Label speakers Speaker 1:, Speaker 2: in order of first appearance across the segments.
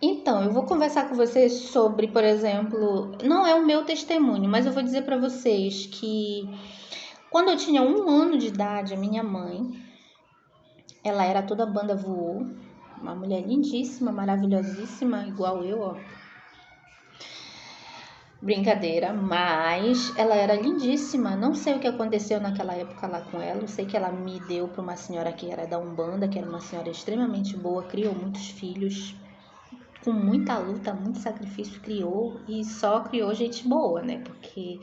Speaker 1: Então, eu vou conversar com vocês sobre, por exemplo, não é o meu testemunho, mas eu vou dizer para vocês que quando eu tinha 1 ano de idade, a minha mãe, ela era toda banda voou, uma mulher lindíssima, maravilhosíssima, igual eu, ó. Brincadeira, mas ela era lindíssima. Não sei o que aconteceu naquela época lá com ela. Eu sei que ela me deu para uma senhora que era da Umbanda, que era uma senhora extremamente boa, criou muitos filhos, com muita luta, muito sacrifício, criou e só criou gente boa, né? Porque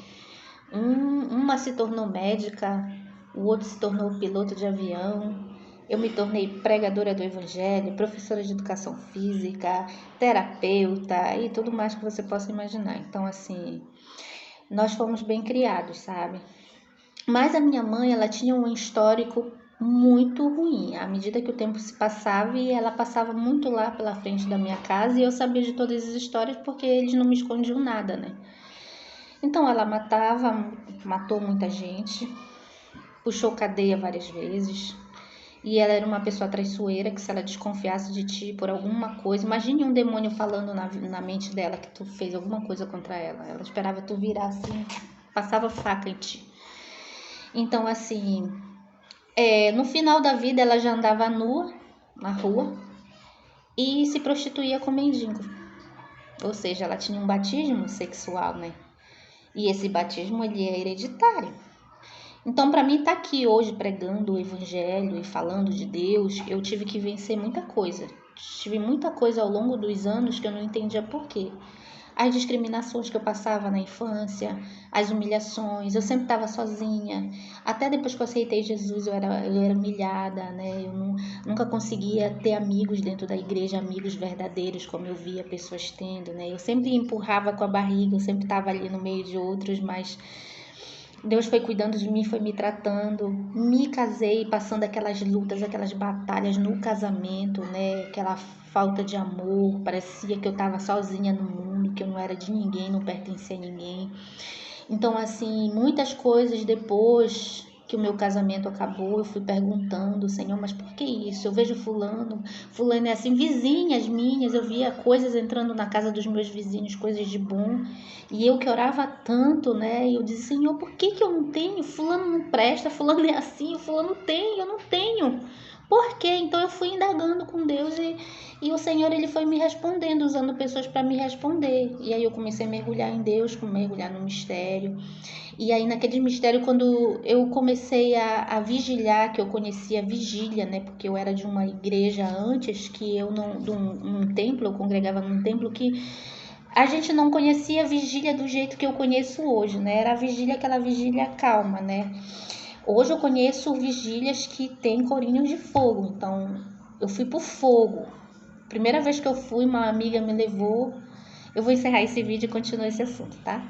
Speaker 1: uma se tornou médica, o outro se tornou piloto de avião. Eu me tornei pregadora do evangelho, professora de educação física, terapeuta e tudo mais que você possa imaginar. Então, assim, nós fomos bem criados, sabe? Mas a minha mãe, ela tinha um histórico muito ruim. À medida que o tempo se passava, e ela passava muito lá pela frente da minha casa, e eu sabia de todas as histórias porque eles não me escondiam nada, né? Então ela matou muita gente, puxou cadeia várias vezes. E ela era uma pessoa traiçoeira, que se ela desconfiasse de ti por alguma coisa, imagine um demônio falando na mente dela que tu fez alguma coisa contra ela. Ela esperava tu virar assim, passava faca em ti. Então, assim, no final da vida ela já andava nua na rua e se prostituía com mendigo. Ou seja, ela tinha um batismo sexual, né? E esse batismo, ele é hereditário. Então, para mim estar aqui hoje pregando o evangelho e falando de Deus, eu tive que vencer muita coisa. Tive muita coisa ao longo dos anos que eu não entendia por quê. As discriminações que eu passava na infância, as humilhações, eu sempre estava sozinha. Até depois que eu aceitei Jesus, eu era humilhada, né? Nunca conseguia ter amigos dentro da igreja, amigos verdadeiros, como eu via pessoas tendo, né? Eu sempre empurrava com a barriga, eu sempre estava ali no meio de outros, mas Deus foi cuidando de mim, foi me tratando. Me casei, passando aquelas lutas, aquelas batalhas no casamento, né? Aquela falta de amor, parecia que eu estava sozinha no mundo, que eu não era de ninguém, não pertencia a ninguém. Então, assim, muitas coisas depois que o meu casamento acabou, eu fui perguntando, Senhor, mas por que isso? Eu vejo fulano é assim, vizinhas minhas, eu via coisas entrando na casa dos meus vizinhos, coisas de bom, e eu que orava tanto, né? E eu dizia, Senhor, por que eu não tenho? Fulano não presta, fulano é assim, fulano tem, eu não tenho. Por quê? Então eu fui indagando com Deus e o Senhor, ele foi me respondendo, usando pessoas para me responder. E aí eu comecei a mergulhar em Deus, mergulhar no mistério. E aí naquele mistério, quando eu comecei a vigiliar, que eu conhecia a vigília, né? Porque eu era de uma igreja antes, que eu não, de um templo, eu congregava num templo que a gente não conhecia a vigília do jeito que eu conheço hoje, né? Era a vigília, aquela vigília calma, né? Hoje eu conheço vigílias que tem corinhos de fogo, então eu fui pro fogo. Primeira vez que eu fui, uma amiga me levou. Eu vou encerrar esse vídeo e continuar esse assunto, tá?